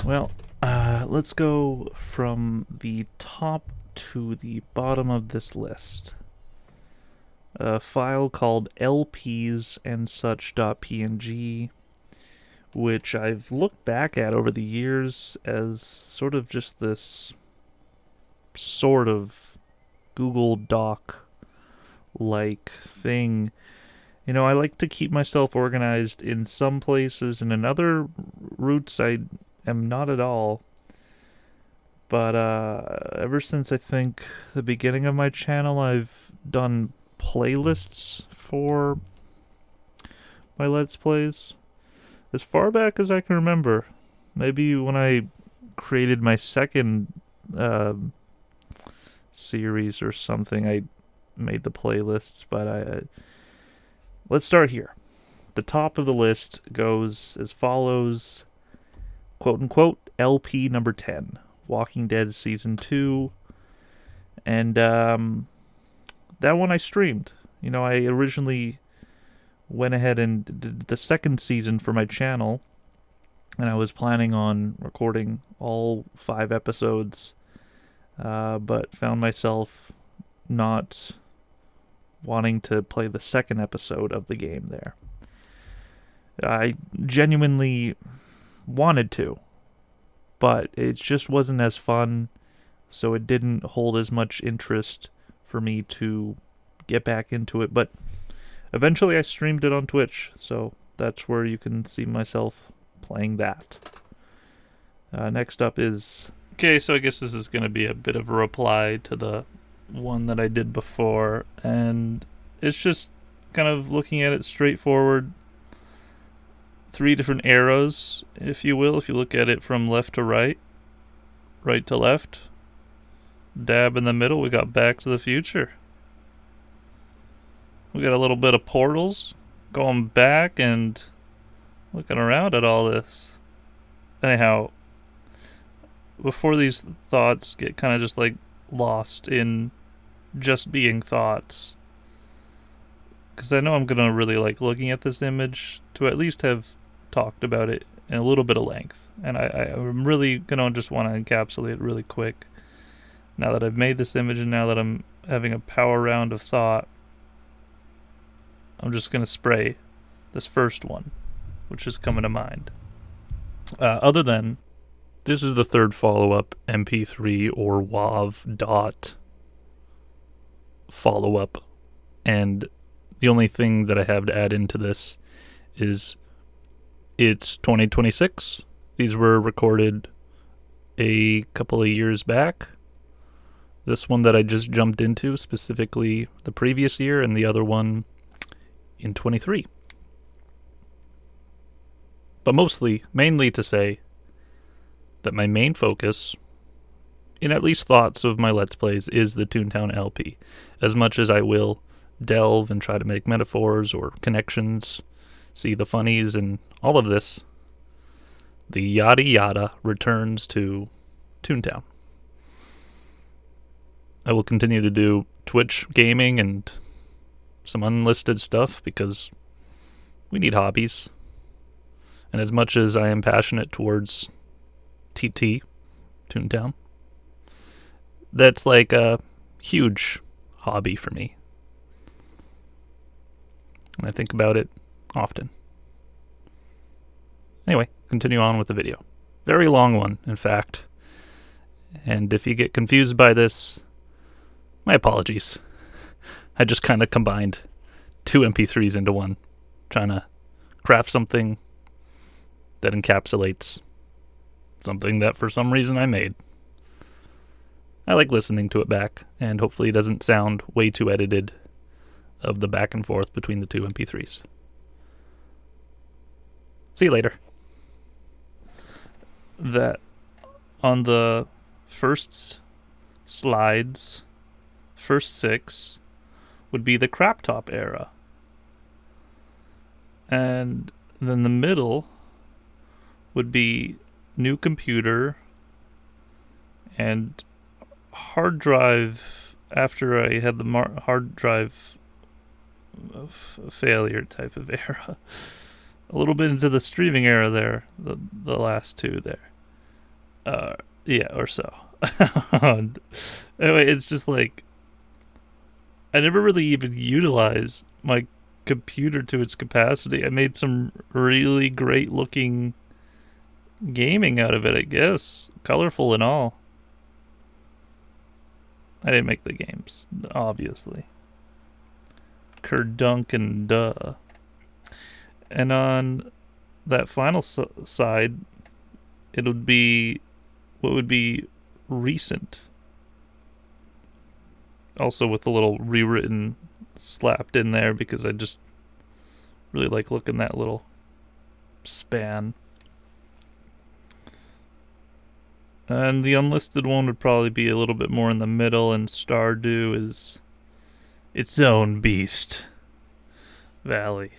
Well, let's go from the top to the bottom of this list. A file called lps and such.png, which I've looked back at over the years as sort of just this sort of Google Doc like thing. You know, I like to keep myself organized in some places, and in other routes I am not at all. But ever since I think the beginning of my channel, I've done playlists for my Let's Plays. As far back as I can remember. Maybe when I created my second series or something, I made the playlists. But let's start here. The top of the list goes as follows: quote unquote LP number 10, Walking Dead Season 2. And that one I streamed. You know, I originally went ahead and did the second season for my channel, and I was planning on recording all 5 episodes, but found myself not wanting to play the second episode of the game there. I genuinely wanted to, but it just wasn't as fun, so it didn't hold as much interest for me to get back into it. But eventually I streamed it on Twitch, so that's where you can see myself playing that. Next up is... Okay, so I guess this is going to be a bit of a reply to the one that I did before, and it's just kind of looking at it straightforward. 3 different arrows, if you will, if you look at it from left to right, right to left, dab in the middle, we got Back to the Future. We got a little bit of portals going back and looking around at all this. Anyhow, before these thoughts get kind of just like lost in just being thoughts, because I know I'm gonna really like looking at this image to at least have talked about it in a little bit of length, and I'm really gonna just want to encapsulate it really quick now that I've made this image, and now that I'm having a power round of thought. I'm just gonna spray this first one, which is coming to mind. Other than this is the third follow-up MP3 or WAV dot follow-up, and the only thing that I have to add into this is it's 2026. These were recorded a couple of years back. This one that I just jumped into, specifically the previous year, and the other one in 23. But mainly to say that my main focus, in at least thoughts of my Let's Plays, is the Toontown LP. As much as I will delve and try to make metaphors or connections, see the funnies and all of this, the yada yada returns to Toontown. I will continue to do Twitch gaming and some unlisted stuff because we need hobbies. And as much as I am passionate towards TT, Toontown, that's like a huge hobby for me. And I think about it often. Anyway, continue on with the video. Very long one, in fact. And if you get confused by this, my apologies. I just kind of combined 2 MP3s into one, trying to craft something that encapsulates something that for some reason I made. I like listening to it back, and hopefully it doesn't sound way too edited of the back and forth between the 2 MP3s. See you later. That on the first slides, first 6, would be the crop top era. And then the middle would be new computer and hard drive after I had the hard drive failure type of era. A little bit into the streaming era there, the last 2 there. Yeah, or so. Anyway, it's just like I never really even utilized my computer to its capacity. I made some really great looking gaming out of it, I guess. Colorful and all. I didn't make the games, obviously. Kerdunk and duh. And on that final side, it would be what would be recent. Also with a little rewritten slapped in there because I just really like looking that little span. And the unlisted one would probably be a little bit more in the middle, and Stardew is its own beast. Valley.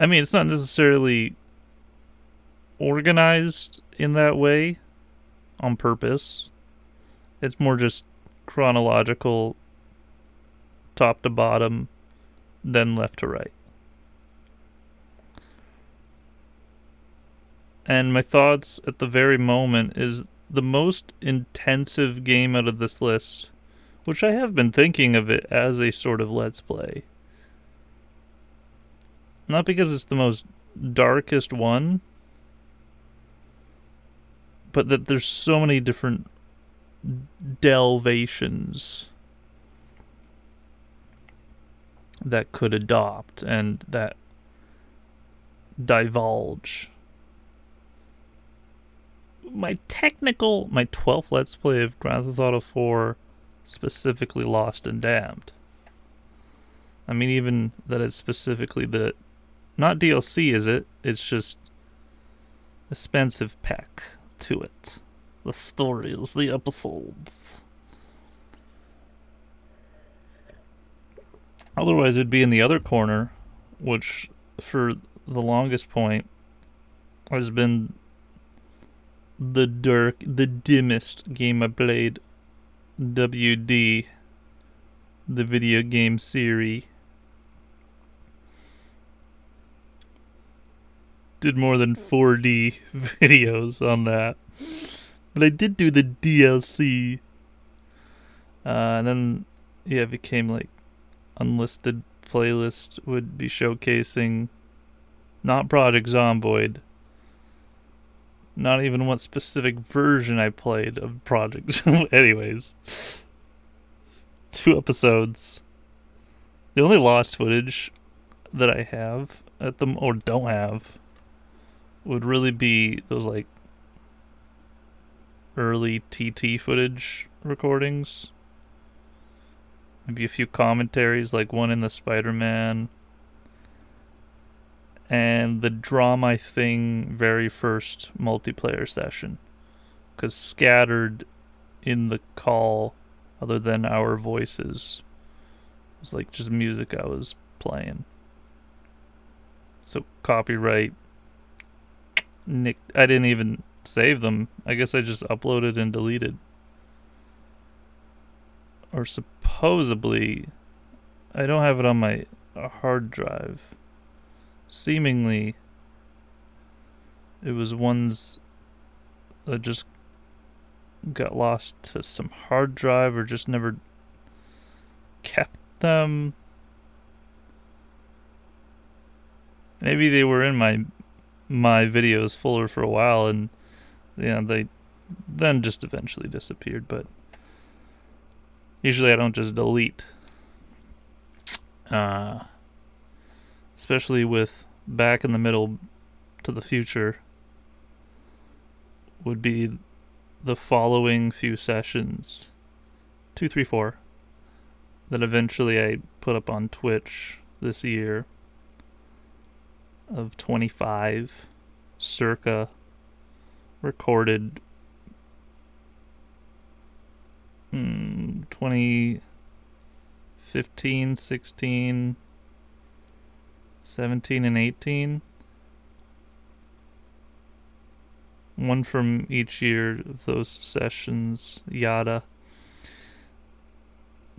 I mean, it's not necessarily organized in that way on purpose. It's more just chronological, top to bottom, then left to right. And my thoughts at the very moment is the most intensive game out of this list, which I have been thinking of it as a sort of Let's Play. Not because it's the most darkest one, but that there's so many different delvations that could adopt and that divulge. My 12th Let's Play of Grand Theft Auto 4, specifically Lost and Damned. I mean, even that it's specifically the, not DLC, is it? It's just expensive pack to it. The stories, the episodes. Otherwise, it'd be in the other corner, which for the longest point has been the dimmest game I played, WD, the video game series. Did more than 4D videos on that. But I did do the DLC. And then, yeah, it became like unlisted playlist would be showcasing not Project Zomboid, not even what specific version I played of Project. Anyways, 2 episodes. The only lost footage that I have at them, or don't have, would really be those like early TT footage recordings. Maybe a few commentaries, like one in the Spider-Man, and the Drama Thing very first multiplayer session. Because scattered in the call, other than our voices, was like just music I was playing. So copyright, Nick, I didn't even save them. I guess I just uploaded and deleted. Or supposedly, I don't have it on my hard drive. Seemingly, it was ones that just got lost to some hard drive or just never kept them. Maybe they were in my videos folder for a while, and yeah, they then just eventually disappeared. But usually I don't just delete. Especially with Back in the Middle to the Future would be the following few sessions, 2, 3, 4, that eventually I put up on Twitch this year of 25 circa recorded 2015, 16, 17, and 18. One from each year of those sessions, yada.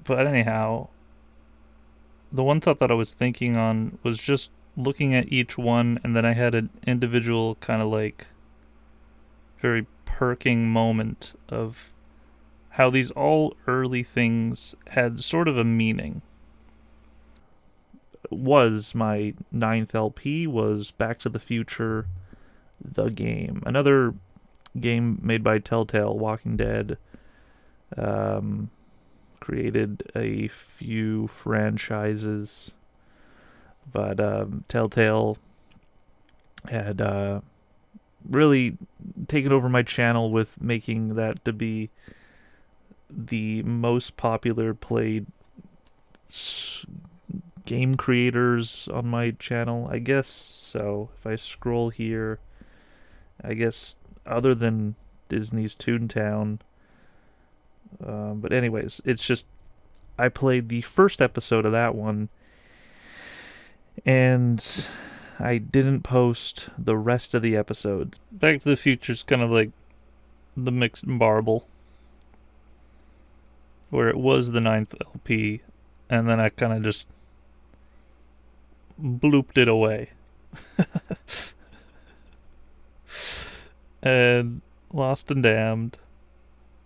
But anyhow, the one thought that I was thinking on was just looking at each one, and then I had an individual kind of like very perking moment of how these all early things had sort of a meaning. Was my ninth LP was Back to the Future, the game. Another game made by Telltale, Walking Dead. Created a few franchises, but Telltale had really taken over my channel with making that to be the most popular played game creators on my channel, I guess. So if I scroll here, I guess other than Disney's Toontown, but anyways, it's just I played the first episode of that one, and I didn't post the rest of the episodes. Back to the Future's kind of like the mixed marble, where it was the ninth LP, and then I kind of just blooped it away. And Lost and Damned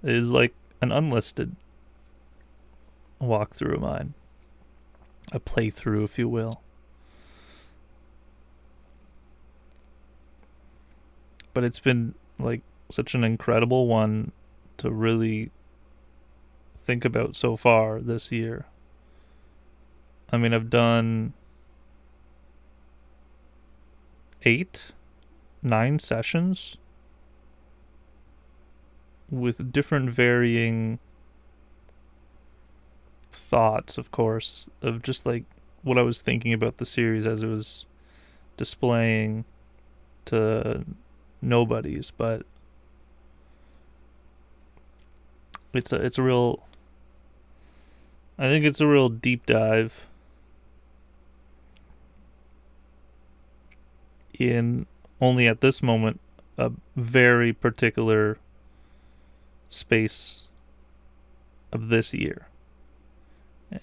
is like an unlisted walkthrough of mine. A playthrough, if you will. But it's been like such an incredible one to really think about so far this year. I mean, I've done 9 sessions with different varying thoughts, of course, of just like what I was thinking about the series as it was displaying to nobodies. But it's a real, I think it's a real deep dive in only at this moment a very particular space of this year.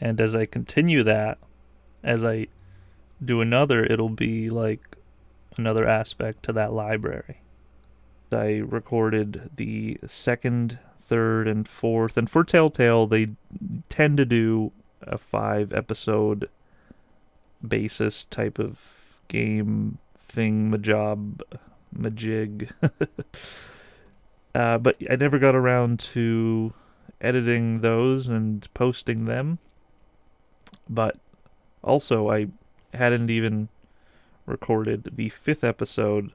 And as I continue that, as I do another, it'll be like another aspect to that library. I recorded the second, third, and fourth, and for Telltale, they tend to do a 5-episode basis type of game thing, majig. But I never got around to editing those and posting them. But also, I hadn't even recorded the 5th episode.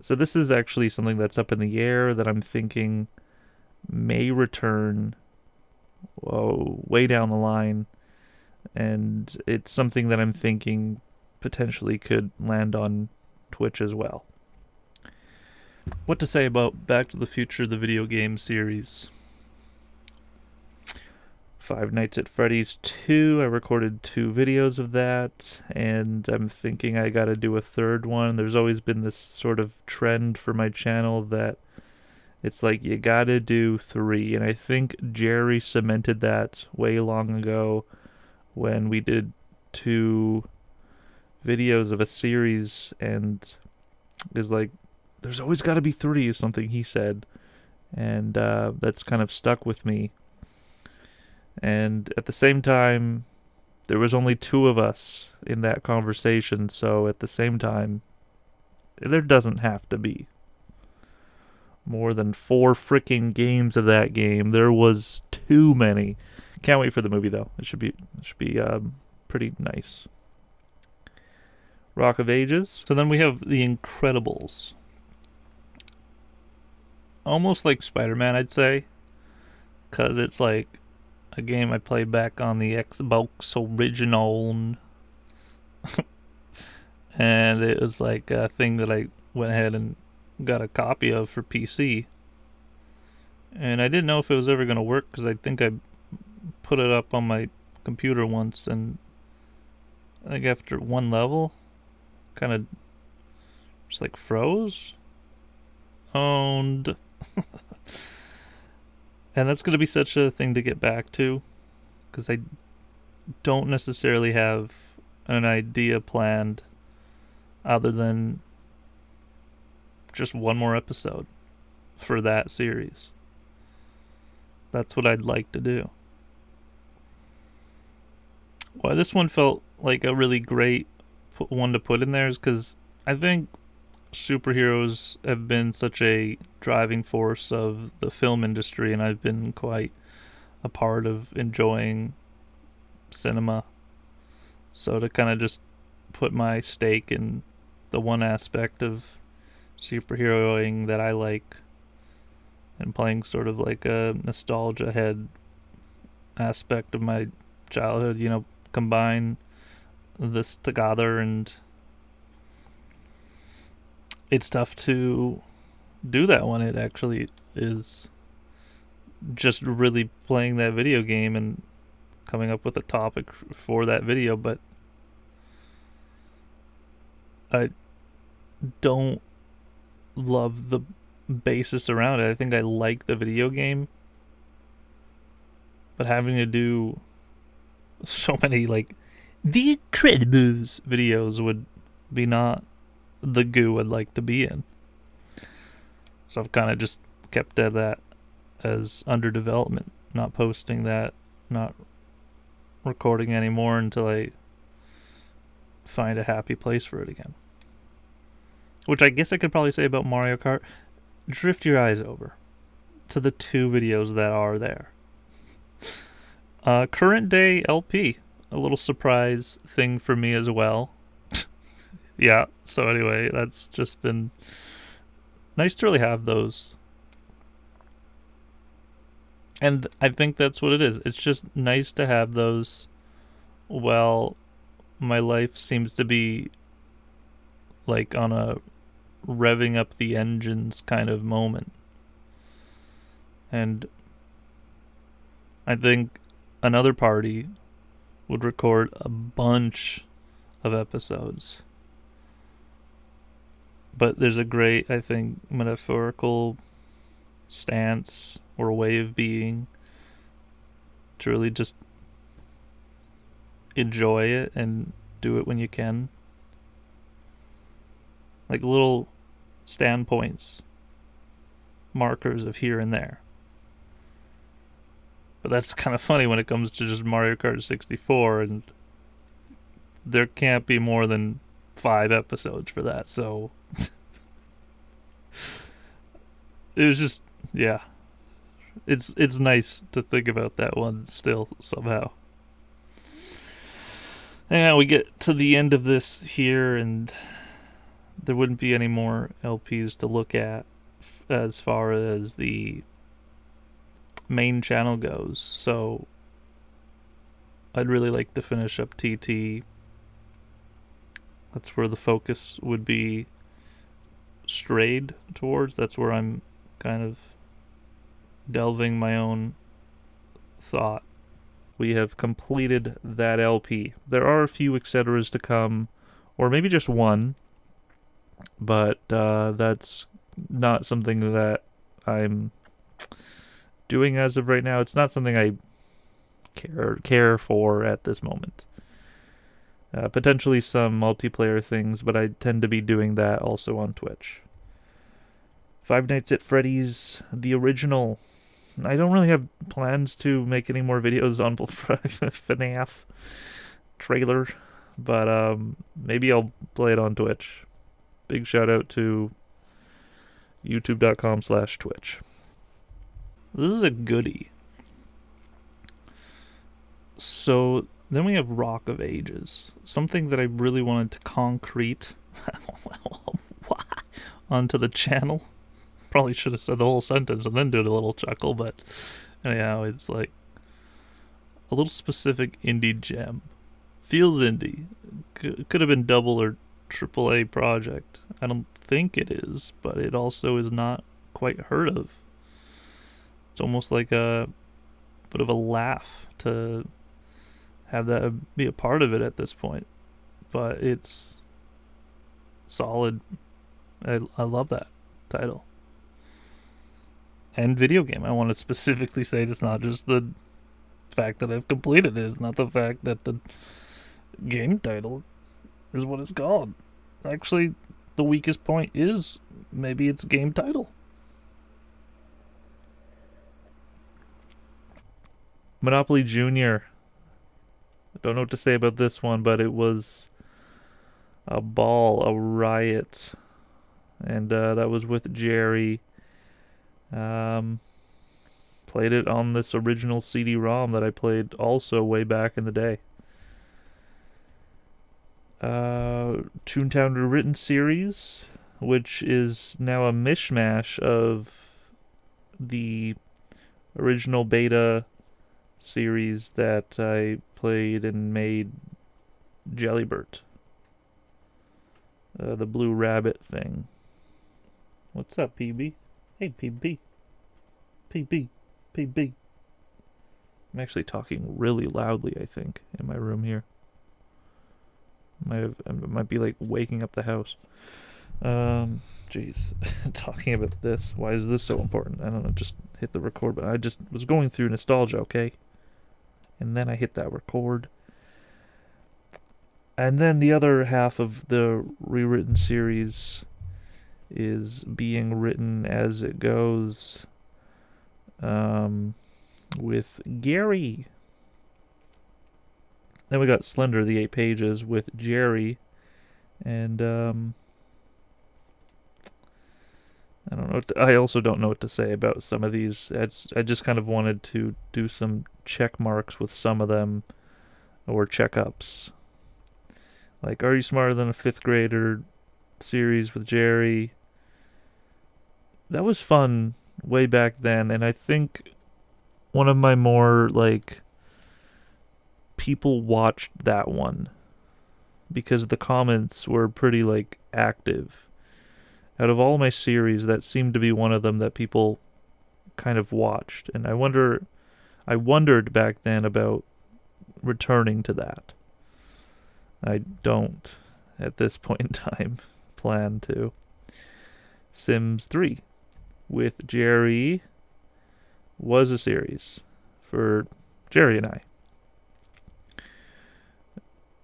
So this is actually something that's up in the air that I'm thinking may return way down the line. And it's something that I'm thinking potentially could land on Twitch as well. What to say about Back to the Future, the video game series? Five Nights at Freddy's 2, I recorded 2 videos of that, and I'm thinking I gotta do a third one. There's always been this sort of trend for my channel that it's like you gotta do 3, and I think Jerry cemented that way long ago when we did 2 videos of a series, and is like, there's always got to be 3 is something he said, and that's kind of stuck with me. And at the same time, there was only 2 of us in that conversation, so at the same time, there doesn't have to be more than 4 freaking games of that game. There was too many. Can't wait for the movie though. It should be pretty nice. Rock of Ages. So then we have The Incredibles. Almost like Spider-Man, I'd say, because it's like a game I played back on the Xbox original, and it was like a thing that I went ahead and got a copy of for PC, and I didn't know if it was ever going to work because I think I put it up on my computer once, and I think after 1 level, kind of just like froze. Owned. And that's going to be such a thing to get back to, because I don't necessarily have an idea planned other than just 1 more episode. for that series. That's what I'd like to do. Why this one felt like a really great one to put in there is because I think superheroes have been such a driving force of the film industry, and I've been quite a part of enjoying cinema. So to kind of just put my stake in the one aspect of superheroing that I like, and playing sort of like a nostalgia head aspect of my childhood, combine this together, and it's tough to do that when it actually is just really playing that video game and coming up with a topic for that video. But I don't love the basis around it. I think I like the video game, but having to do so many like The Incredibles videos would be not the goo I'd like to be in. So I've kind of just kept at that as under development, not posting that, not recording anymore until I find a happy place for it again. Which I guess I could probably say about Mario Kart. Drift your eyes over to the 2 videos that are there. Current day LP, a little surprise thing for me as well. Yeah, so anyway, that's just been nice to really have those. And I think that's what it is. It's just nice to have those while my life seems to be like on a revving up the engines kind of moment. And I think another party would record a bunch of episodes. But there's a great, I think, metaphorical stance or way of being to really just enjoy it and do it when you can. Like little standpoints, markers of here and there. But that's kind of funny when it comes to just Mario Kart 64, and there can't be more than 5 episodes for that, so it was just, yeah. It's nice to think about that one still, somehow. And we get to the end of this here, and there wouldn't be any more LPs to look at as far as the main channel goes. So I'd really like to finish up TT. That's where the focus would be strayed towards. That's where I'm kind of delving my own thought. We have completed that LP. There are a few etceteras to come, or maybe just one, but that's not something that I'm doing as of right now. It's not something I care for at this moment. Potentially some multiplayer things, but I tend to be doing that also on Twitch. Five Nights at Freddy's, the original. I don't really have plans to make any more videos on FNAF trailer, but maybe I'll play it on Twitch. Big shout out to youtube.com/Twitch. This is a goodie. So then we have Rock of Ages, something that I really wanted to concrete onto the channel. Probably should have said the whole sentence and then did a little chuckle, but anyhow, it's like a little specific indie gem. Feels indie. Could have been double or triple A project. I don't think it is, but it also is not quite heard of. It's almost like a bit of a laugh to have that be a part of it at this point, but it's solid. I love that title. And video game. I want to specifically say it's not just the fact that I've completed it. It's not the fact that the game title is what it's called. Actually, the weakest point is maybe it's game title. Monopoly Junior. I don't know what to say about this one, but it was a ball, a riot. And that was with Jerry. Played it on this original CD-ROM that I played also way back in the day. Toontown Rewritten series, which is now a mishmash of the original beta series that I played and made Jellybert. The blue rabbit thing. What's up, PB? Hey, PB. PB. PB. I'm actually talking really loudly, I think, in my room here. I might be like waking up the house. Jeez. Talking about this. Why is this so important? I don't know, just hit the record button. I just was going through nostalgia, okay? And then I hit that record. And then the other half of the rewritten series is being written as it goes, with Gary. Then we got Slender, the 8 pages, with Jerry, and I don't know. I also don't know what to say about some of these. I just kind of wanted to do some check marks with some of them, or checkups. Like, Are You Smarter Than a Fifth Grader series with Jerry. That was fun way back then, and I think one of my more, like, people watched that one because the comments were pretty, like, active. Out of all my series, that seemed to be one of them that people kind of watched, and I wondered back then about returning to that. I don't, at this point in time, plan to. Sims 3 with Jerry was a series for Jerry and I.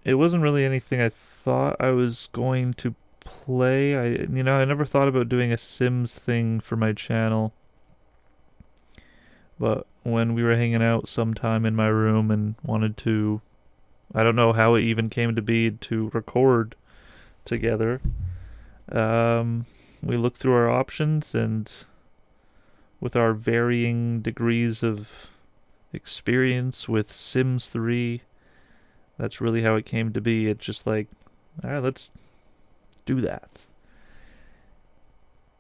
It wasn't really anything I thought I was going to play. I never thought about doing a Sims thing for my channel. But when we were hanging out sometime in my room and wanted to, I don't know how it even came to be, to record together, we looked through our options, and with our varying degrees of experience with Sims 3, that's really how it came to be. It's just like, all right, let's do that.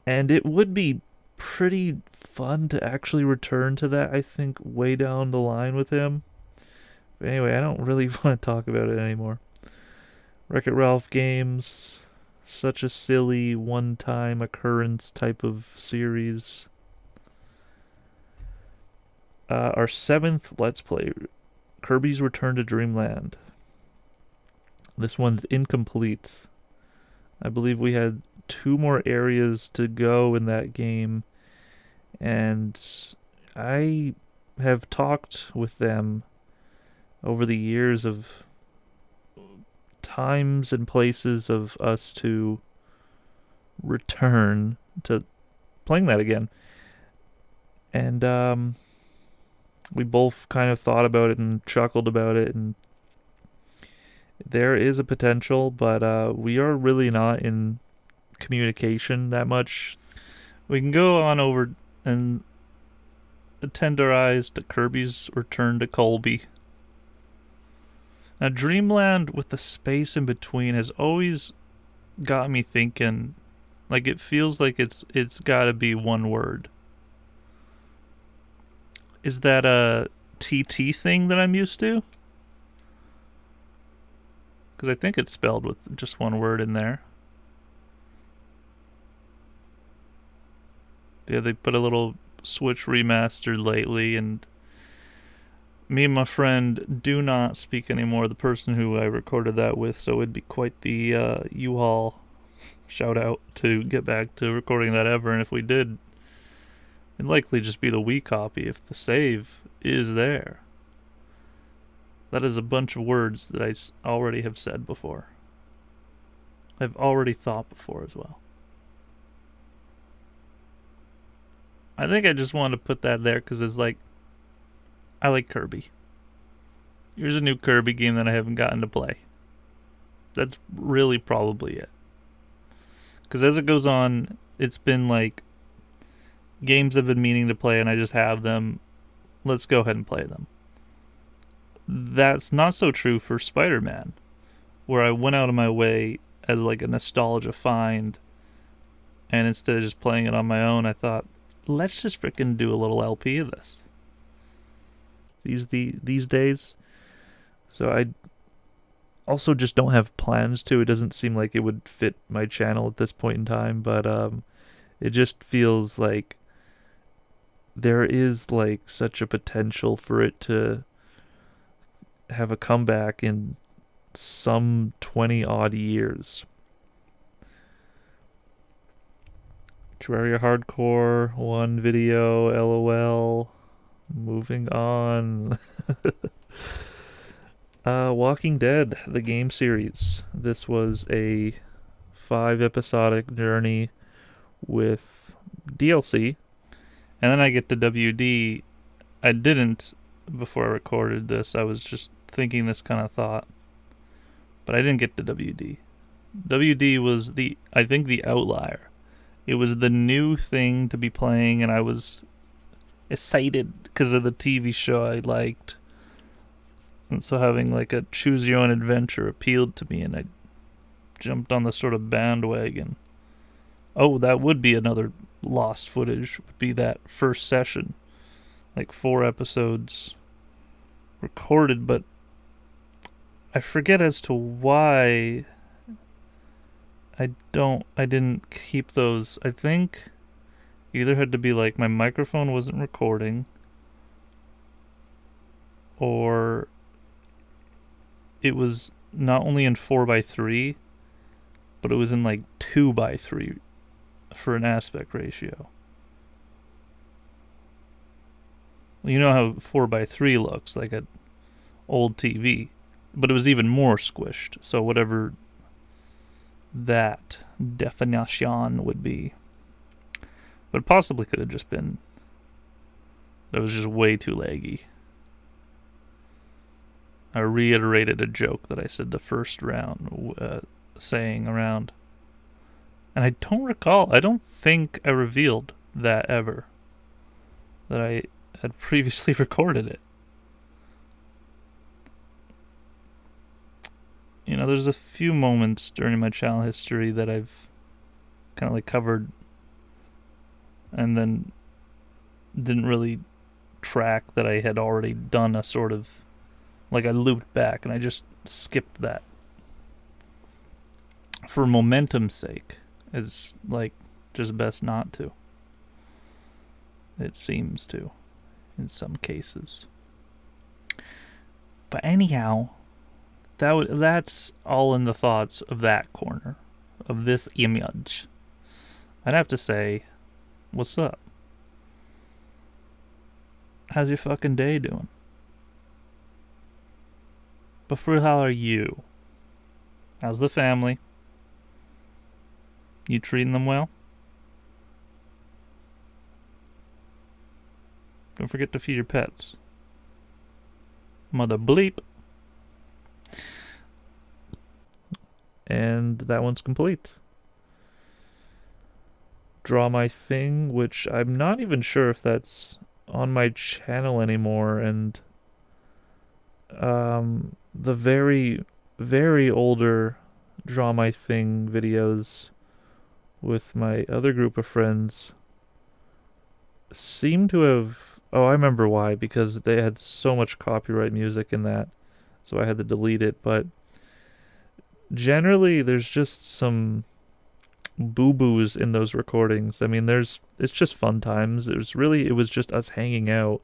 And it would be pretty fun to actually return to that, I think, way down the line with him. But anyway, I don't really want to talk about it anymore. Wreck-It Ralph games, such a silly one-time occurrence type of series. Our 7th Let's Play, Kirby's Return to Dreamland. This one's incomplete. I believe we had 2 more areas to go in that game, and I have talked with them over the years of times and places of us to return to playing that again. And we both kind of thought about it and chuckled about it, and there is a potential, but we are really not in communication that much. We can go on over and tenderize to Kirby's Return to Colby. Now, Dreamland with the space in between has always got me thinking, like, it feels like it's got to be one word. Is that a TT thing that I'm used to? Because I think it's spelled with just one word in there. Yeah, they put a little Switch remastered lately, and me and my friend do not speak anymore, the person who I recorded that with, so it'd be quite the U-Haul shout out to get back to recording that ever, and if we did, it'd likely just be the Wii copy if the save is there. That is a bunch of words that I already have said before. I've already thought before as well. I think I just wanted to put that there because it's like, I like Kirby. Here's a new Kirby game that I haven't gotten to play. That's really probably it. Because as it goes on, it's been like games I've been meaning to play and I just have them. Let's go ahead and play them. That's not so true for Spider-Man, where I went out of my way as like a nostalgia find, and instead of just playing it on my own, I thought, let's just frickin' do a little LP of this. These days. So I also just don't have plans to. It doesn't seem like it would fit my channel at this point in time, but it just feels like there is like such a potential for it to have a comeback in some 20 odd years. Terraria Hardcore, one video, LOL. Moving on. Walking Dead, the game series. This was a 5-episodic journey with DLC. And then I get to WD. I didn't, before I recorded this, I was just thinking this kind of thought. But I didn't get to WD. WD was I think the outlier. It was the new thing to be playing, and I was excited because of the TV show I liked. And so having like a choose your own adventure appealed to me, and I jumped on the sort of bandwagon. Oh, that would be another lost footage, would be that first session. Like 4 episodes recorded, but I forget as to why I didn't keep those. I think either had to be like my microphone wasn't recording, or it was not only in 4:3, but it was in like 2:3 for an aspect ratio. You know how 4:3 looks, like an old TV, but it was even more squished. So whatever that definition would be. But it possibly could have just been that it was just way too laggy. I reiterated a joke that I said the first round, saying around. And I don't think I revealed that ever. That I had previously recorded it. You know, there's a few moments during my channel history that I've kind of like covered and then didn't really track that I had already done a sort of, like I looped back and I just skipped that. For momentum's sake, it's like just best not to. It seems to, in some cases. But anyhow, that's all in the thoughts of that corner, of this image. I'd have to say, what's up? How's your fucking day doing? But for how are you? How's the family? You treating them well? Don't forget to feed your pets. Mother bleep. And that one's complete. Draw My Thing, which I'm not even sure if that's on my channel anymore, and the very, very older Draw My Thing videos with my other group of friends seem to have... Oh, I remember why, because they had so much copyright music in that, so I had to delete it, but generally there's just some boo-boos in those recordings. I mean, it's just fun times. It was just us hanging out,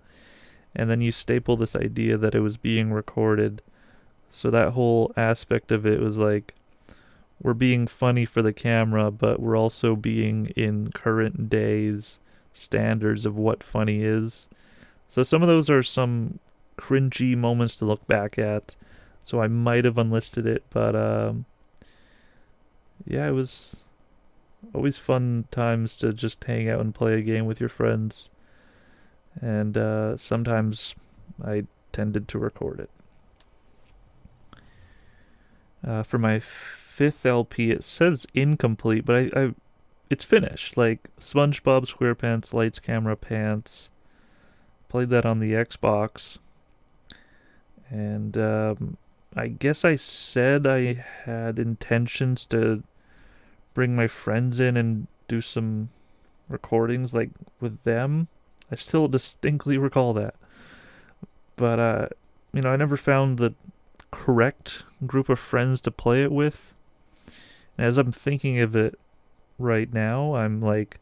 and then you staple this idea that it was being recorded, so that whole aspect of it was like, we're being funny for the camera, but we're also being in current days standards of what funny is. So some of those are some cringy moments to look back at, so I might have unlisted it, but yeah, it was always fun times to just hang out and play a game with your friends, and sometimes I tended to record it. For my 5th LP, it says incomplete, but it's finished. Like SpongeBob SquarePants, Lights, Camera, Pants. Played that on the Xbox. And I guess I said I had intentions to bring my friends in and do some recordings like with them. I still distinctly recall that. But I never found the correct group of friends to play it with. And as I'm thinking of it right now, I'm like,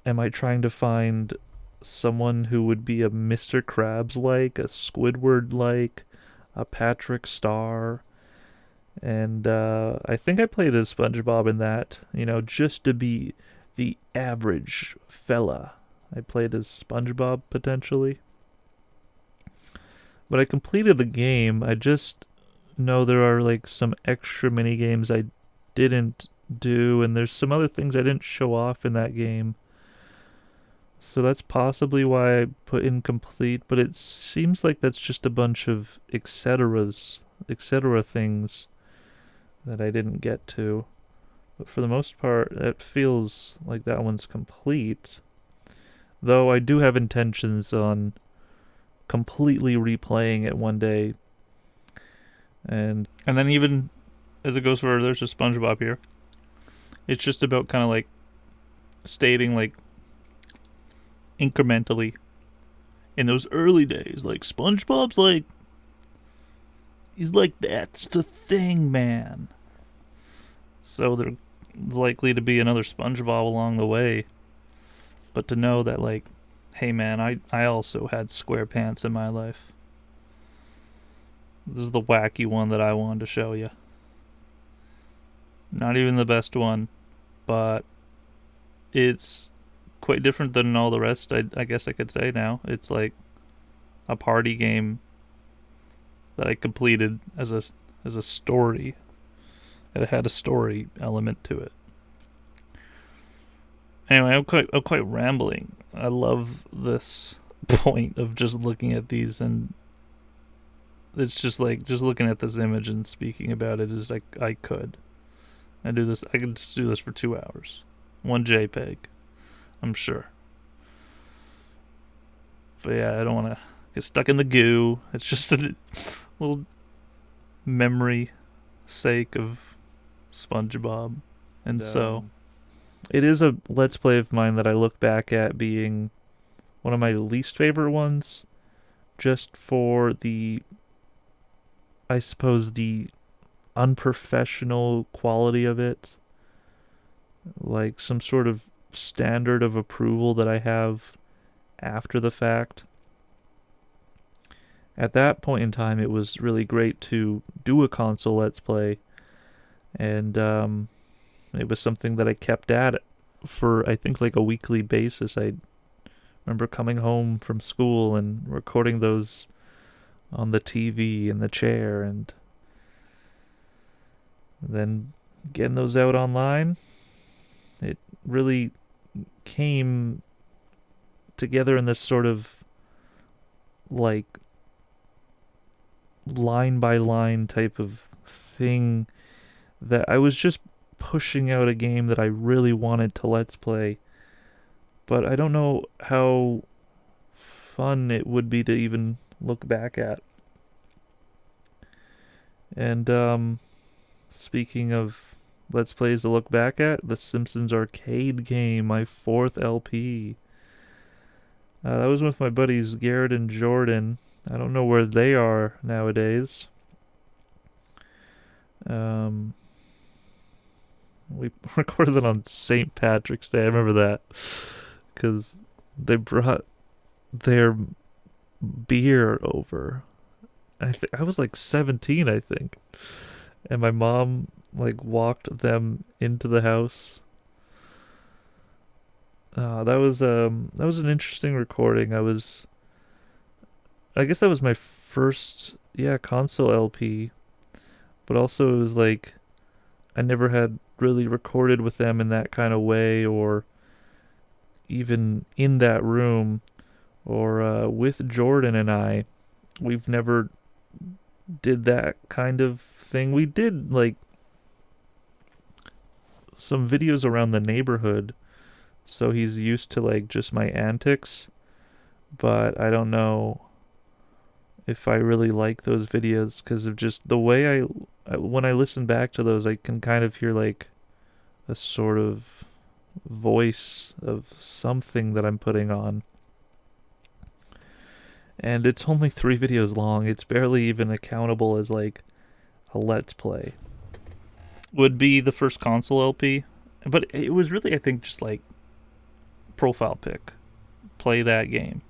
am I trying to find someone who would be a Mr. Krabs like, a Squidward like, a Patrick Star? And I think I played as SpongeBob in that, just to be the average fella. I played as SpongeBob potentially. But I completed the game. I just know there are like some extra mini games I didn't do, and there's some other things I didn't show off in that game. So that's possibly why I put incomplete, but it seems like that's just a bunch of etc. things that I didn't get to. But for the most part, it feels like that one's complete. Though I do have intentions on completely replaying it one day. And then even as it goes further, there's a SpongeBob here. It's just about kind of like stating like incrementally in those early days, like SpongeBob's like, he's like, that's the thing, man. So there's likely to be another SpongeBob along the way. But to know that, like, hey man, I also had SquarePants in my life. This is the wacky one that I wanted to show you. Not even the best one, but it's quite different than all the rest, I guess I could say now. It's like a party game that I completed as a story. It had a story element to it. Anyway, I'm quite rambling. I love this point of just looking at these, and it's just like just looking at this image and speaking about it is like I could just do this for 2 hours. One JPEG, I'm sure. But yeah, I don't want to get stuck in the goo. It's just a little memory sake of SpongeBob. And so it is a Let's Play of mine that I look back at being one of my least favorite ones, just for I suppose, the unprofessional quality of it. Like some sort of standard of approval that I have after the fact. At that point in time, it was really great to do a console Let's Play, and it was something that I kept at for, I think, like a weekly basis. I remember coming home from school and recording those on the TV in the chair, and then getting those out online. It really came together in this sort of like line by line type of thing, that I was just pushing out a game that I really wanted to Let's Play, but I don't know how fun it would be to even look back at. And speaking of Let's Plays to look back at, the Simpsons arcade game, my 4th LP. That was with my buddies Garrett and Jordan. I don't know where they are nowadays. We recorded it on St. Patrick's Day. I remember that because they brought their beer over. I was like 17, I think, and my mom like walked them into the house. That was an interesting recording. I guess that was my first console LP, but also it was like I never had really recorded with them in that kind of way, or even in that room, or with Jordan and we've never did that kind of thing. We did like some videos around the neighborhood, so he's used to like just my antics, but I don't know if I really like those videos because of just the way when I listen back to those, I can kind of hear like a sort of voice of something that I'm putting on. And it's only 3 videos long. It's barely even accountable as like a let's play. Would be the first console LP, but it was really, I think, just like profile pic. Play that game.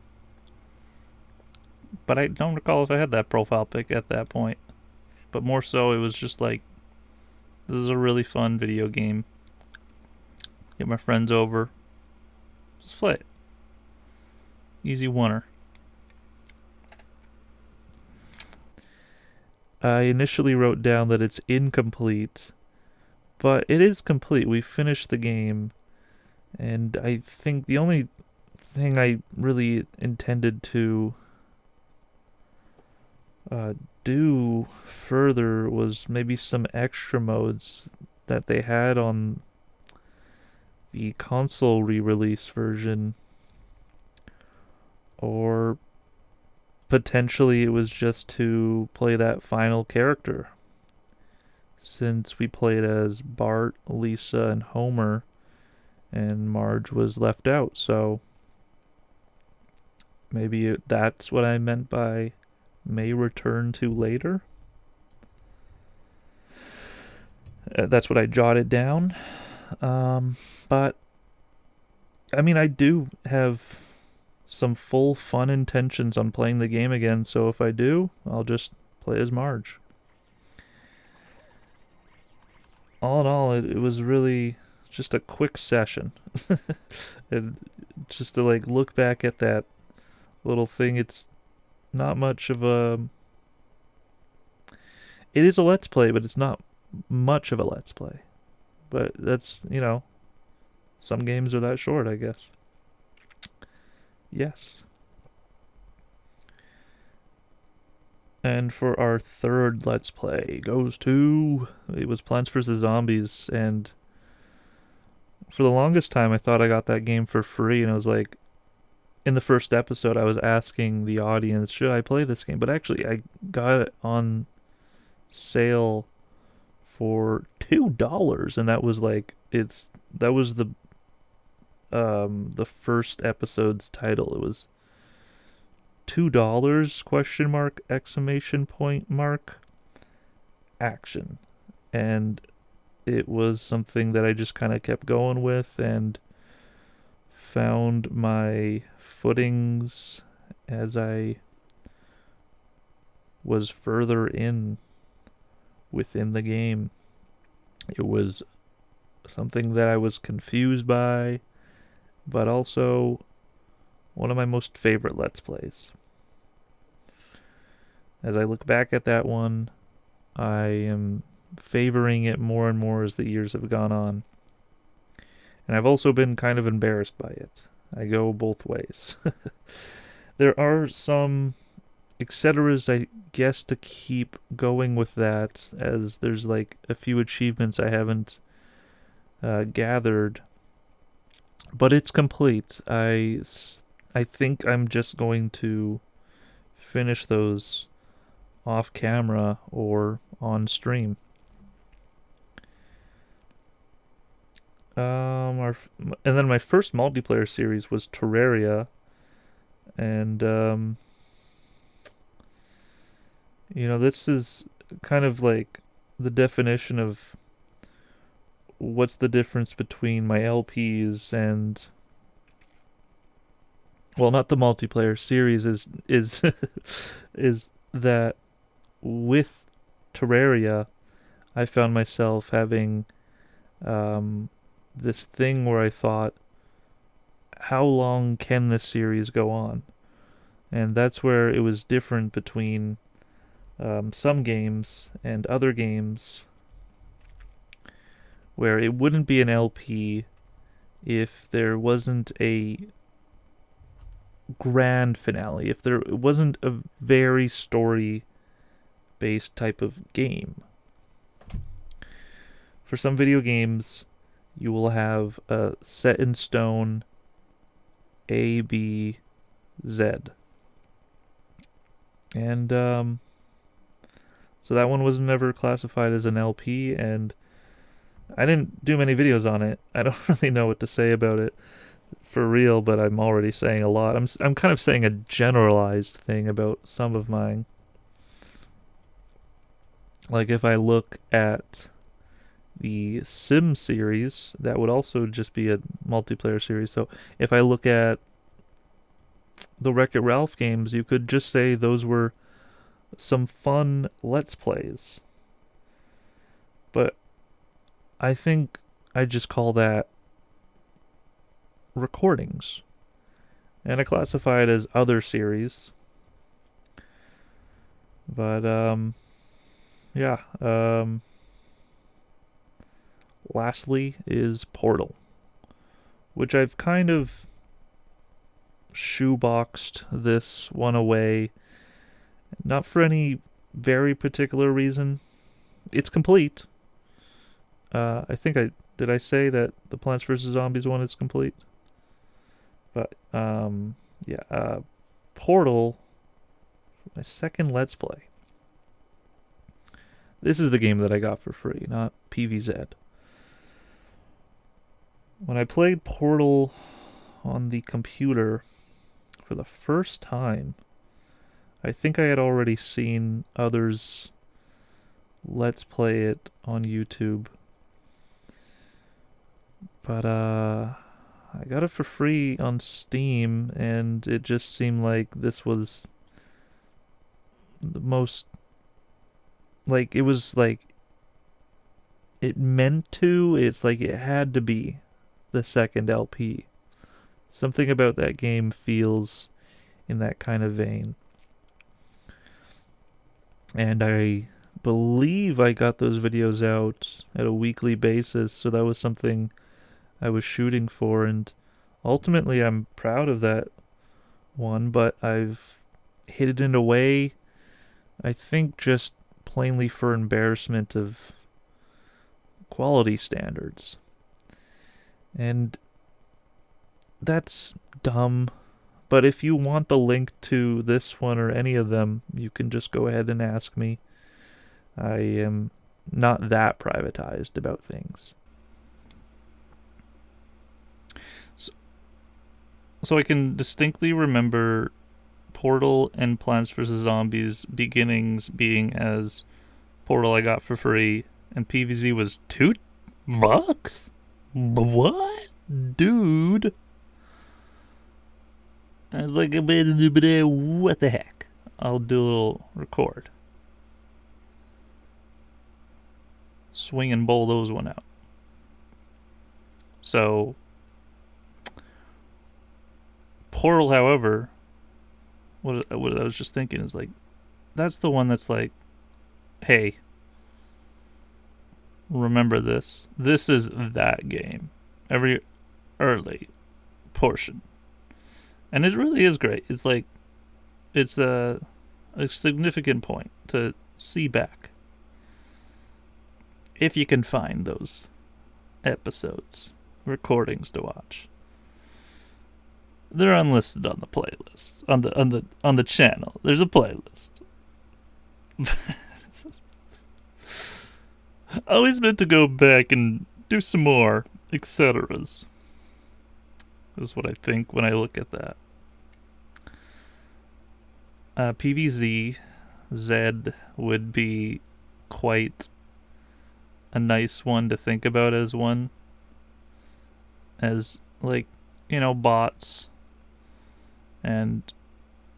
But I don't recall if I had that profile pic at that point. But more so, it was just like, this is a really fun video game. Get my friends over. Just play it. Easy oneer. I initially wrote down that it's incomplete, but it is complete. We finished the game, and I think the only thing I really intended to do further was maybe some extra modes that they had on the console re-release version, or potentially it was just to play that final character, since we played as Bart, Lisa, and Homer, and Marge was left out. So maybe that's what I meant by may return to later. That's what I jotted down. But I mean, I do have some full fun intentions on playing the game again, so if I do, I'll just play as Marge. All in all, it was really just a quick session. And just to like look back at that little thing, it's not much of a... It is a let's play, but it's not much of a let's play. But that's, some games are that short, I guess. Yes. And for our third let's play it was Plants vs. Zombies, and for the longest time I thought I got that game for free, and I was like, in the first episode I was asking the audience, should I play this game? But actually I got it on sale for $2, and that was like, that was the first episode's title. It was $2 question mark exclamation point mark action, and it was something that I just kind of kept going with and found my footings as I was further within the game. It was something that I was confused by, but also one of my most favorite Let's Plays. As I look back at that one, I am favoring it more and more as the years have gone on. And I've also been kind of embarrassed by it. I go both ways. There are some etceteras, I guess, to keep going with that, as there's like a few achievements I haven't gathered. But it's complete. I think I'm just going to finish those off camera or on stream. And then my first multiplayer series was Terraria, and this is kind of like the definition of what's the difference between my LPs and, well, not the multiplayer series, is is that with Terraria I found myself having this thing where I thought, how long can this series go on? And that's where it was different between some games and other games, where it wouldn't be an LP if there wasn't a grand finale, if there wasn't a very story-based type of game. For some video games, you will have a set in stone A, B, Z. And so that one was never classified as an LP, and I didn't do many videos on it. I don't really know what to say about it for real, but I'm already saying a lot. I'm kind of saying a generalized thing about some of mine. Like if I look at the Sim series, that would also just be a multiplayer series. So if I look at the Wreck-It Ralph games, you could just say those were some fun Let's Plays. But I think I just call that recordings. And I classify it as other series. But, yeah. Lastly is Portal, which I've kind of shoeboxed this one away. Not for any very particular reason. It's complete. I think did I say that the Plants vs. Zombies one is complete? But, yeah. Portal, my second Let's Play. This is the game that I got for free, not PVZ. When I played Portal on the computer for the first time, I think I had already seen others Let's Play it on YouTube. But I got it for free on Steam, and it just seemed like this was the most, like, it was like it meant to, it's like it had to be the second LP. Something about that game feels in that kind of vein. And I believe I got those videos out at a weekly basis, so that was something I was shooting for, and ultimately I'm proud of that one, but I've hidden it away, I think just plainly for embarrassment of quality standards. And that's dumb, but if you want the link to this one or any of them, you can just go ahead and ask me. I am not that privatized about things. So I can distinctly remember Portal and Plants vs. Zombies beginnings being as Portal I got for free, and PVZ was $2? What? Dude. I was like, what the heck? I'll do a little record. Swing and bowl those one out. So, Portal, however, what I was just thinking is like, that's the one that's like, hey, remember this. This is that game. Every early portion. And it really is great. It's like, it's a significant point to see back. If you can find those episodes, recordings to watch. They're unlisted on the playlist. On the channel. There's a playlist. I always meant to go back and do some more etceteras. Is what I think when I look at that. PVZ Z would be quite a nice one to think about as one. As, like, you know, bots. And,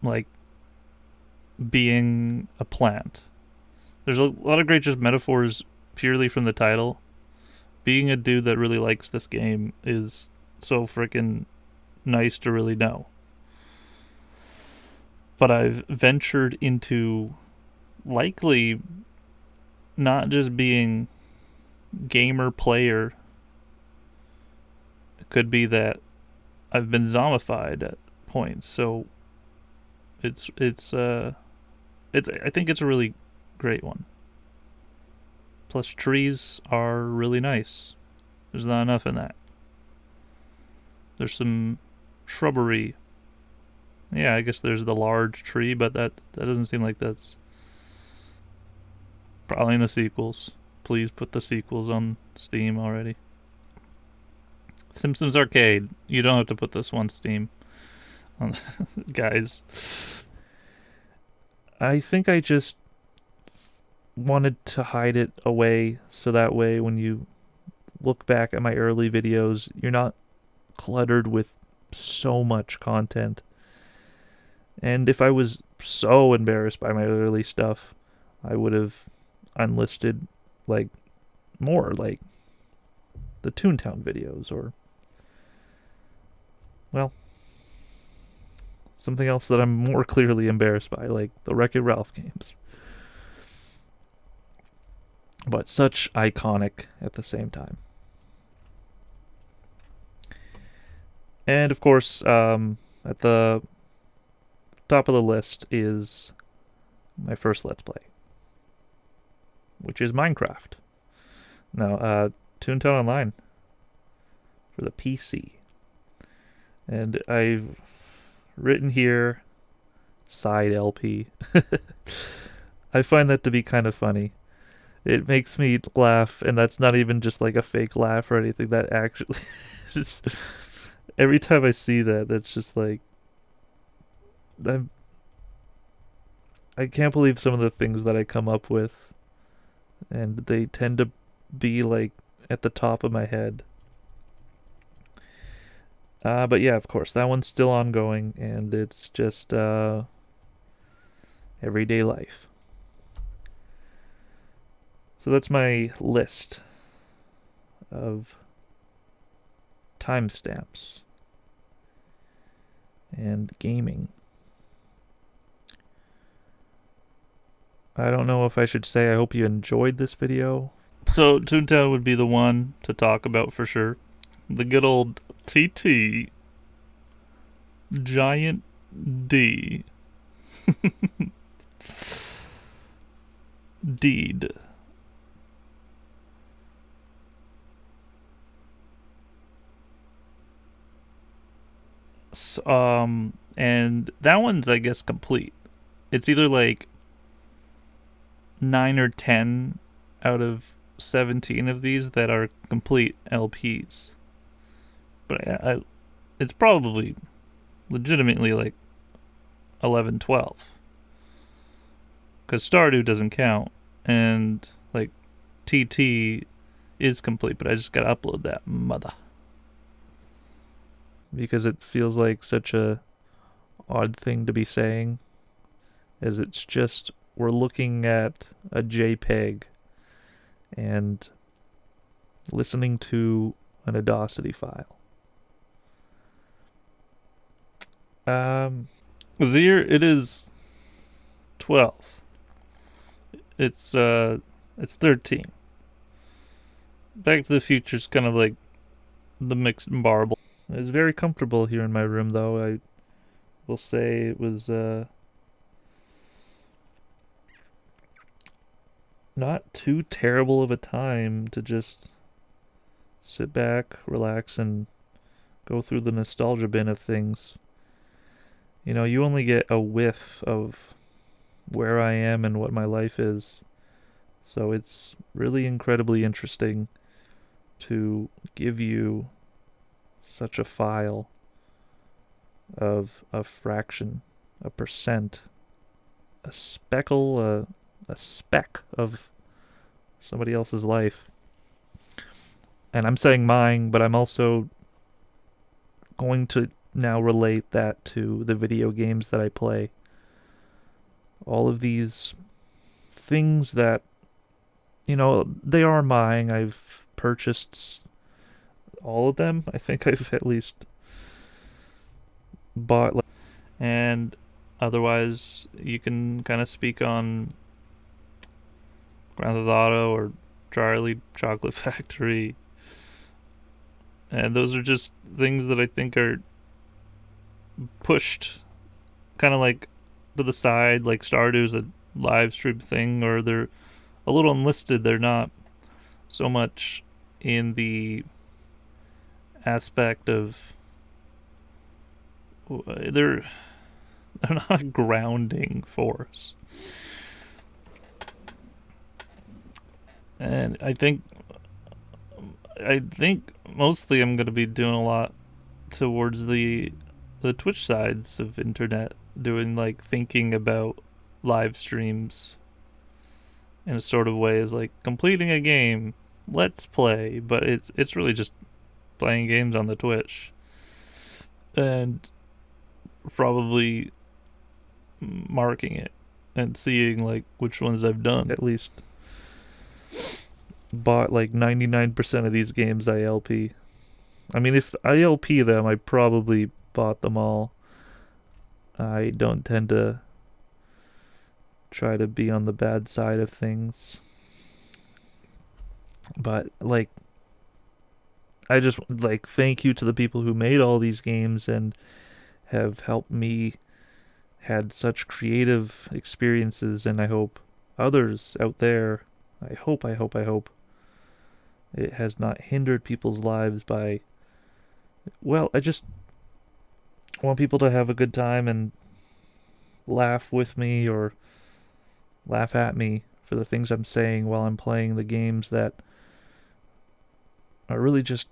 like, being a plant. There's a lot of great just metaphors purely from the title. Being a dude that really likes this game is so freaking nice to really know. But I've ventured into likely not just being gamer player. It could be that I've been zombified at points. So I think it's a really great one. Plus trees are really nice. There's not enough in that. There's some shrubbery. Yeah, I guess there's the large tree, but that doesn't seem like that's probably in the sequels. Please put the sequels on Steam already. Simpsons Arcade. You don't have to put this one Steam. Guys. I think I just wanted to hide it away so that way when you look back at my early videos, you're not cluttered with so much content. And if I was so embarrassed by my early stuff, I would have unlisted like more, like the Toontown videos, or well, something else that I'm more clearly embarrassed by, like the Wreck-It Ralph games. But such iconic at the same time. And of course, at the top of the list is my first Let's Play, which is Minecraft. Now, Toontown Online for the PC. And I've written here, side LP. I find that to be kind of funny. It makes me laugh, and that's not even just like a fake laugh or anything. That actually is, every time I see that, that's just like, I can't believe some of the things that I come up with, and they tend to be like at the top of my head. But yeah, of course, that one's still ongoing, and it's just everyday life. So that's my list of timestamps and gaming. I don't know if I should say I hope you enjoyed this video. So Toontown would be the one to talk about for sure. The good old TT Giant D Deed. And that one's, I guess, complete. It's either like 9 or 10 out of 17 of these that are complete LPs. But it's probably legitimately like 11, 12. Because Stardew doesn't count. And like TT is complete, but I just gotta upload that mother. Because it feels like such a odd thing to be saying, as it's just, we're looking at a JPEG and listening to an Audacity file. It is 12. It's 13. Back to the Future's kind of like the mixed marble. It's very comfortable here in my room, though. I will say it was not too terrible of a time to just sit back, relax, and go through the nostalgia bin of things. You know, you only get a whiff of where I am and what my life is. So it's really incredibly interesting to give you such a file of a fraction, a percent, a speckle, a speck of somebody else's life. And I'm saying mine, but I'm also going to now relate that to the video games that I play. All of these things that, you know, they are mine. I've purchased all of them. I think I've at least bought, and otherwise you can kind of speak on Grand Theft Auto or Charlie Chocolate Factory, and those are just things that I think are pushed kind of like to the side, like Stardew's a live stream thing, or they're a little unlisted. They're not so much in the aspect of they're not a grounding force. And I think mostly I'm gonna be doing a lot towards the Twitch sides of internet, doing like thinking about live streams in a sort of way as like completing a game, let's play, but it's really just playing games on the Twitch, and probably marking it and seeing like which ones I've done. At least bought like 99% of these games I LP. I mean, if I LP them, I probably bought them all. I don't tend to try to be on the bad side of things. But like, I just like thank you to the people who made all these games and have helped me had such creative experiences, and I hope others out there, I hope it has not hindered people's lives by, well, I just want people to have a good time and laugh with me or laugh at me for the things I'm saying while I'm playing the games that are really just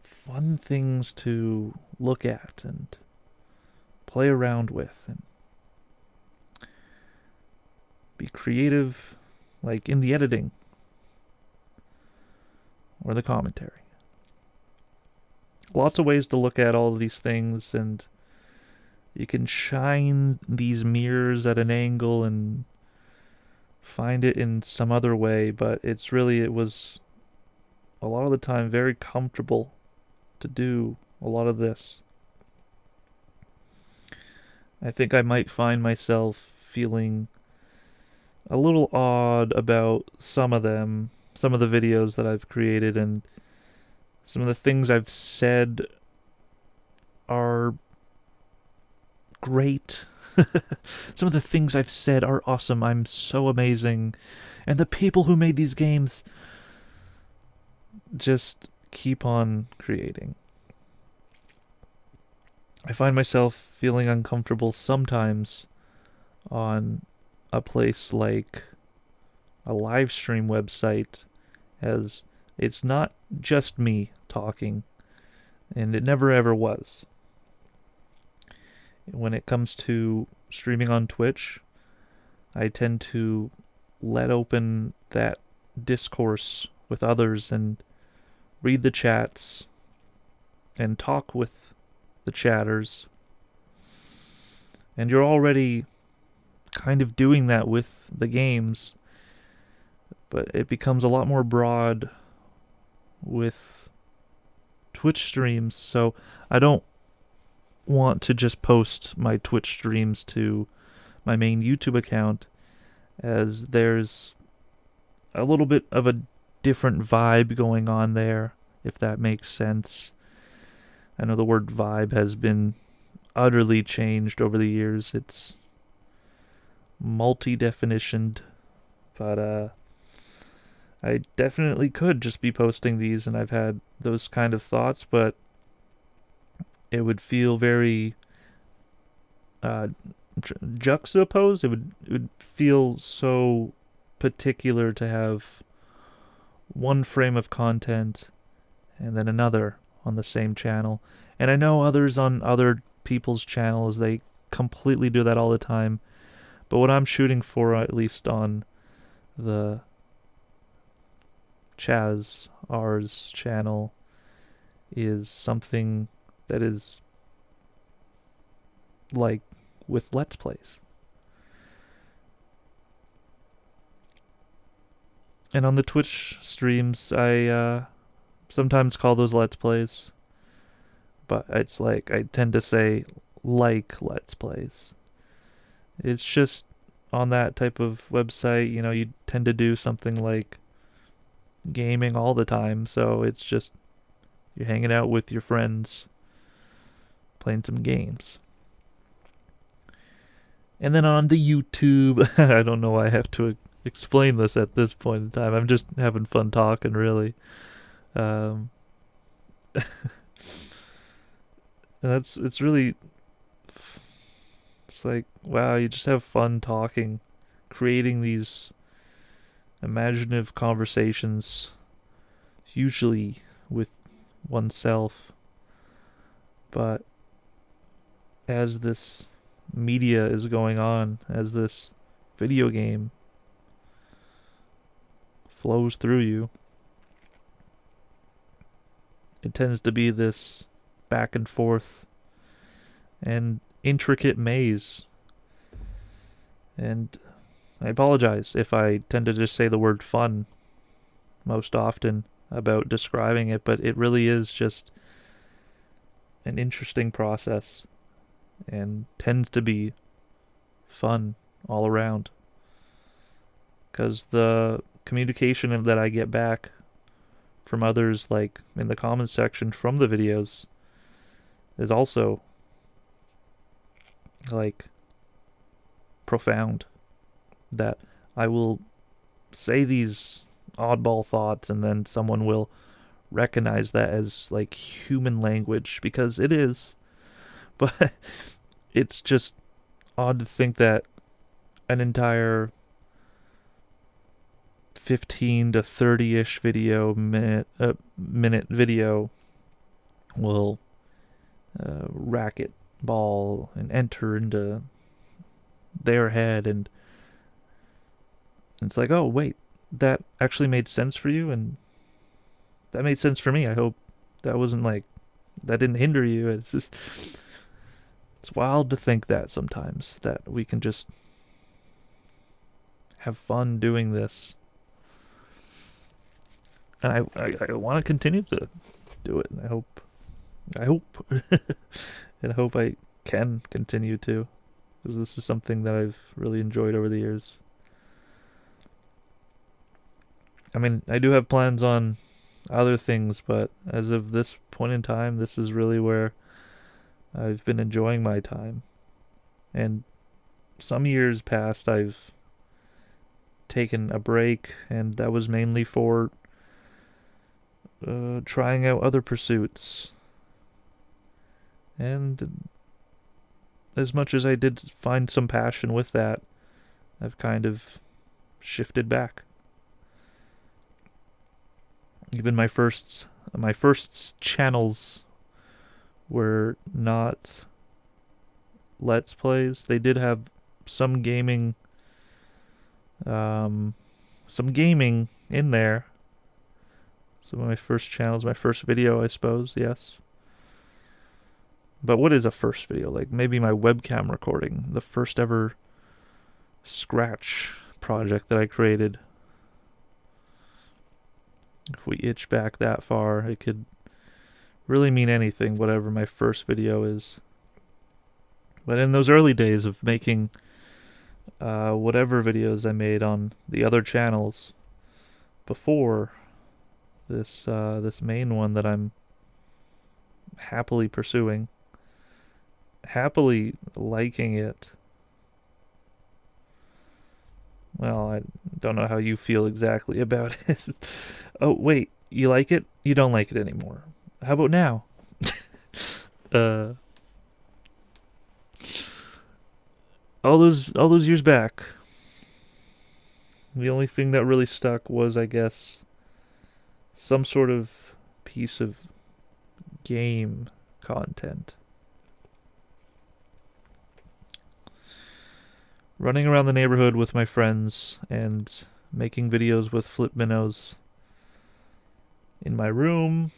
fun things to look at and play around with and be creative, like in the editing or the commentary. Lots of ways to look at all of these things, and you can shine these mirrors at an angle and find it in some other way, but it was a lot of the time very comfortable to do a lot of this. I think I might find myself feeling a little odd about some of the videos that I've created, and some of the things I've said are great. Some of the things I've said are awesome. I'm so amazing. And the people who made these games just keep on creating. I find myself feeling uncomfortable sometimes on a place like a live stream website, as it's not just me talking, and it never ever was. When it comes to streaming on Twitch, I tend to let open that discourse with others and read the chats and talk with the chatters. And you're already kind of doing that with the games, but it becomes a lot more broad with Twitch streams, so I don't want to just post my Twitch streams to my main YouTube account, as there's a little bit of a different vibe going on there, if that makes sense. I know the word vibe has been utterly changed over the years. It's multi-definitioned, but I definitely could just be posting these, and I've had those kind of thoughts, but it would feel very juxtaposed. It would feel so particular to have one frame of content and then another on the same channel. And I know others on other people's channels, they completely do that all the time. But what I'm shooting for, at least on the RatedMforImmature channel, is something that is like with Let's Plays. And on the Twitch streams, I sometimes call those Let's Plays, but it's like, I tend to say like Let's Plays. It's just on that type of website, you tend to do something like gaming all the time, so it's just you're hanging out with your friends playing some games. And then on the YouTube, I don't know why I have to explain this at this point in time. I'm just having fun talking, really. And it's really, it's like, wow, you just have fun talking, creating these imaginative conversations, usually with oneself. But as this media is going on, as this video game flows through you, it tends to be this back and forth and intricate maze. And I apologize if I tend to just say the word fun most often about describing it, but it really is just an interesting process and tends to be fun all around. Because the communication that I get back from others, like in the comments section from the videos, is also like profound. That I will say these oddball thoughts and then someone will recognize that as like human language, because it is. But it's just odd to think that an entire 15 to 30-ish minute video will racket ball and enter into their head, and it's like, oh wait, that actually made sense for you, and that made sense for me. I hope that wasn't like, that didn't hinder you. It's just, it's wild to think that sometimes, that we can just have fun doing this. And I want to continue to do it, and I hope and I hope I can continue to, because this is something that I've really enjoyed over the years. I mean, I do have plans on other things, but as of this point in time, this is really where I've been enjoying my time. And some years past, I've taken a break, and that was mainly for trying out other pursuits. And as much as I did find some passion with that, I've kind of shifted back. Even my first channels were not Let's Plays. They did have some gaming in there. Some of my first channels, my first video, I suppose, yes. But what is a first video? Like maybe my webcam recording, the first ever Scratch project that I created. If we itch back that far, it could really mean anything, whatever my first video is. But in those early days of making whatever videos I made on the other channels before this main one that I'm happily pursuing, happily liking it. Well, I don't know how you feel exactly about it. Oh, wait, you like it? You don't like it anymore. How about now? All those years back, the only thing that really stuck was, I guess, some sort of piece of game content. Running around the neighborhood with my friends and making videos with flip minnows in my room,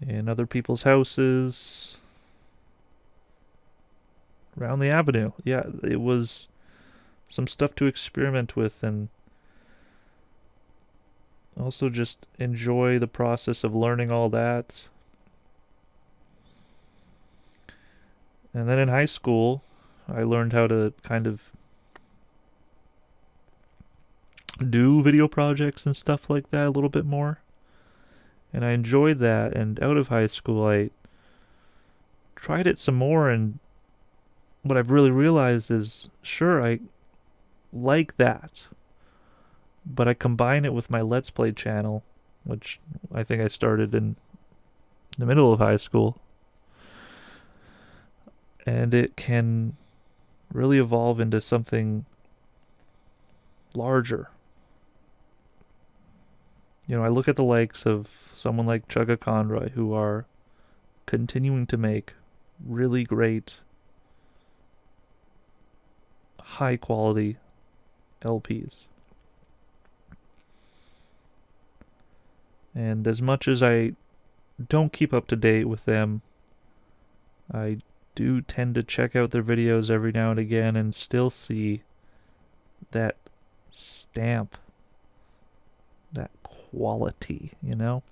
in other people's houses, around the avenue. Yeah, it was some stuff to experiment with, and also just enjoy the process of learning all that. And then in high school, I learned how to kind of do video projects and stuff like that a little bit more. And I enjoyed that, and out of high school I tried it some more, and what I've really realized is, sure, I like that, but I combine it with my Let's Play channel, which I think I started in the middle of high school, and it can really evolve into something larger. You know, I look at the likes of someone like Chugga Conroy, who are continuing to make really great, high quality LPs. And as much as I don't keep up to date with them, I do tend to check out their videos every now and again and still see that stamp, that quality, you know?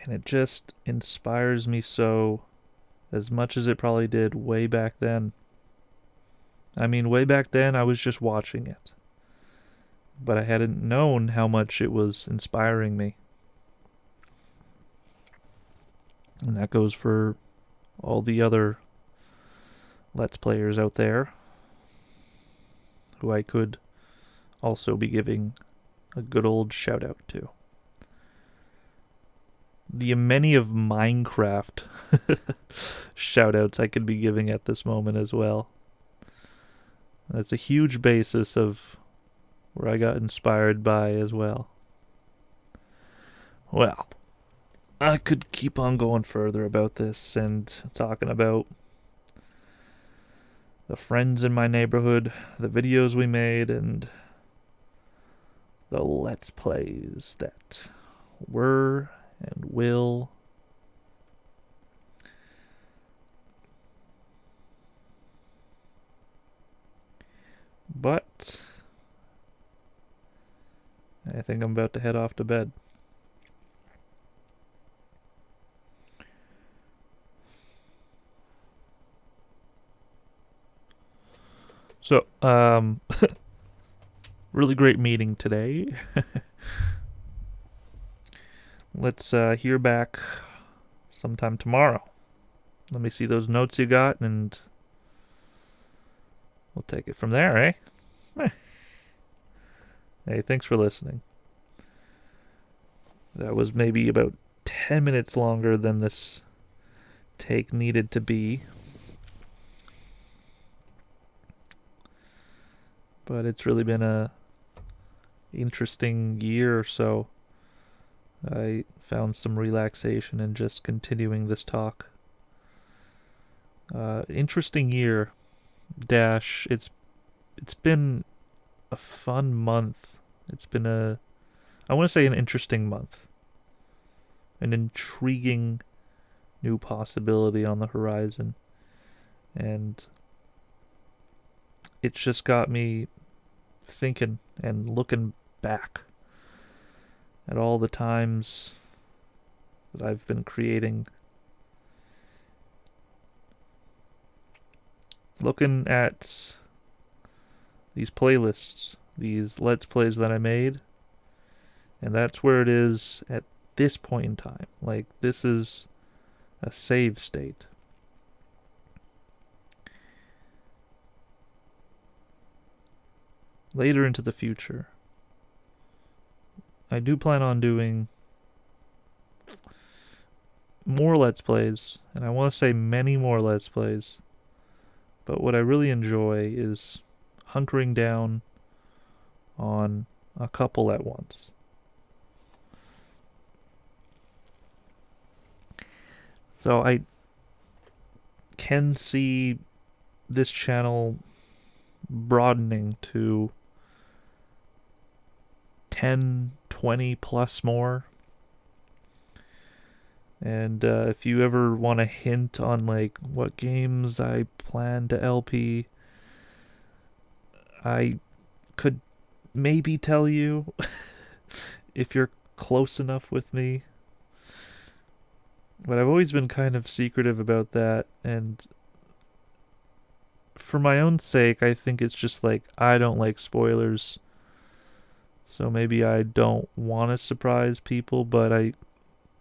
And it just inspires me so, as much as it probably did way back then. I mean, way back then I was just watching it, but I hadn't known how much it was inspiring me. And that goes for all the other Let's Players out there who I could also be giving a good old shout out to. The many of Minecraft shout outs I could be giving at this moment as well. That's a huge basis of where I got inspired by as well. Well, I could keep on going further about this and talking about the friends in my neighborhood, the videos we made, and the Let's Plays that were and will. But I think I'm about to head off to bed. So, really great meeting today. Let's hear back sometime tomorrow. Let me see those notes you got, and we'll take it from there, eh? Hey, thanks for listening. That was maybe about 10 minutes longer than this take needed to be. But it's really been a interesting year or so. I found some relaxation in just continuing this talk. Interesting year, dash. It's been a fun month. It's been I want to say an interesting month. An intriguing new possibility on the horizon. And it's just got me thinking and looking back at all the times that I've been creating. Looking at these playlists, these Let's Plays that I made, and that's where it is at this point in time. Like, this is a save state. Later into the future, I do plan on doing more Let's Plays, and I want to say many more Let's Plays, but what I really enjoy is hunkering down on a couple at once. So I can see this channel broadening to 10, 20 plus more. And if you ever want a hint on like what games I plan to LP, I could maybe tell you if you're close enough with me. But I've always been kind of secretive about that, and for my own sake, I think it's just like I don't like spoilers. So maybe I don't want to surprise people, but I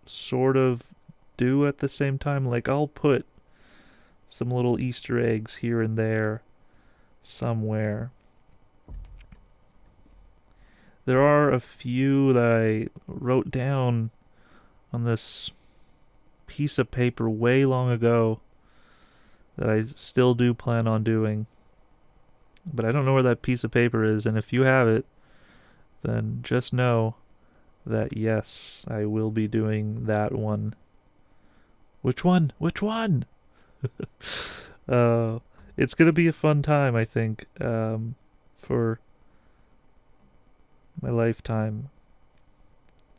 sort of do at the same time. Like, I'll put some little Easter eggs here and there somewhere. There are a few that I wrote down on this piece of paper way long ago that I still do plan on doing. But I don't know where that piece of paper is, and if you have it, then just know that yes, I will be doing that one. Which one? Which one? It's gonna be a fun time, I think, for my lifetime.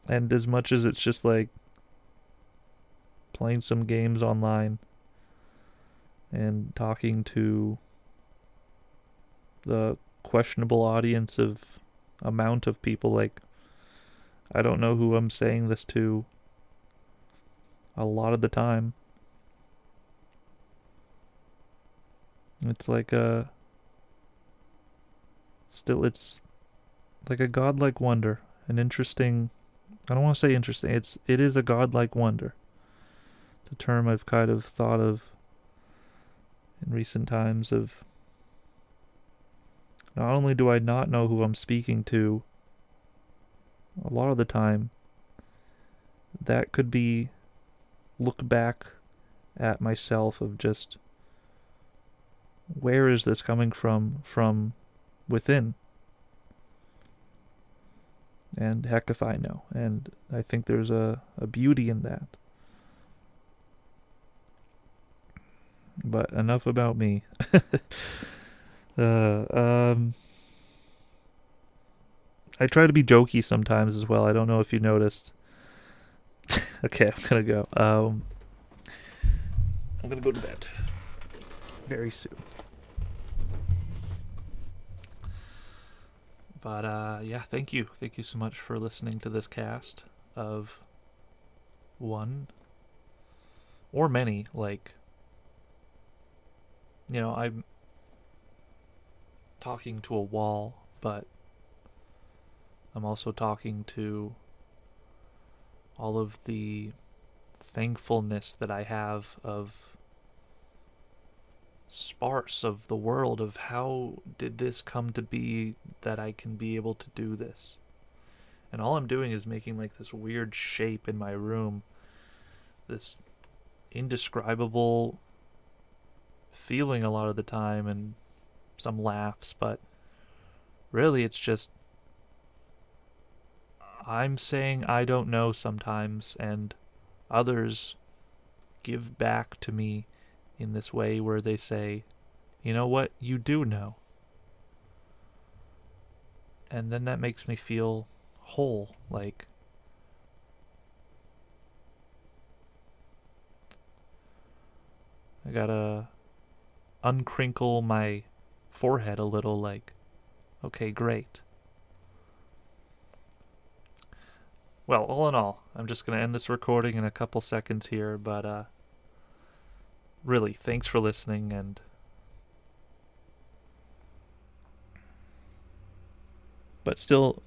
And as much as it's just like playing some games online and talking to the questionable audience of amount of people, like, I don't know who I'm saying this to a lot of the time. It's like it's like a godlike wonder, an interesting, I don't want to say interesting, it is a godlike wonder. The term I've kind of thought of in recent times of not only do I not know who I'm speaking to a lot of the time, that could be look back at myself of just where is this coming from within. And heck if I know. And I think there's a beauty in that. But enough about me. I try to be jokey sometimes as well. I don't know if you noticed. Okay, I'm gonna go. I'm gonna go to bed very soon. But yeah, thank you. Thank you so much for listening to this cast of one or many. Like, you know, I'm talking to a wall, but I'm also talking to all of the thankfulness that I have of sparse of the world, of how did this come to be that I can be able to do this. And all I'm doing is making like this weird shape in my room, this indescribable feeling a lot of the time, and some laughs, but really it's just I'm saying I don't know sometimes, and others give back to me in this way where they say, you know what, you do know. And then that makes me feel whole, like I gotta uncrinkle my forehead a little, like, okay, great. Well, all in all, I'm just going to end this recording in a couple seconds here, but really, thanks for listening, and but still,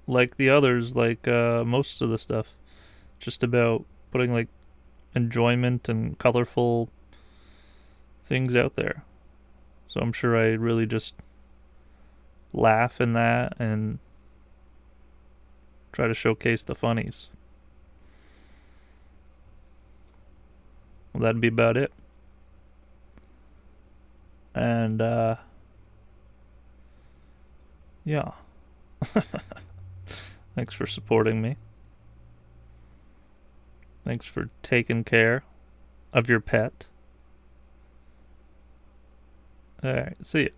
like the others, like most of the stuff, just about putting like enjoyment and colorful things out there. So I'm sure I really just laugh in that and try to showcase the funnies. Well, that'd be about it. And yeah. Thanks for supporting me. Thanks for taking care of your pet. Alright, see ya.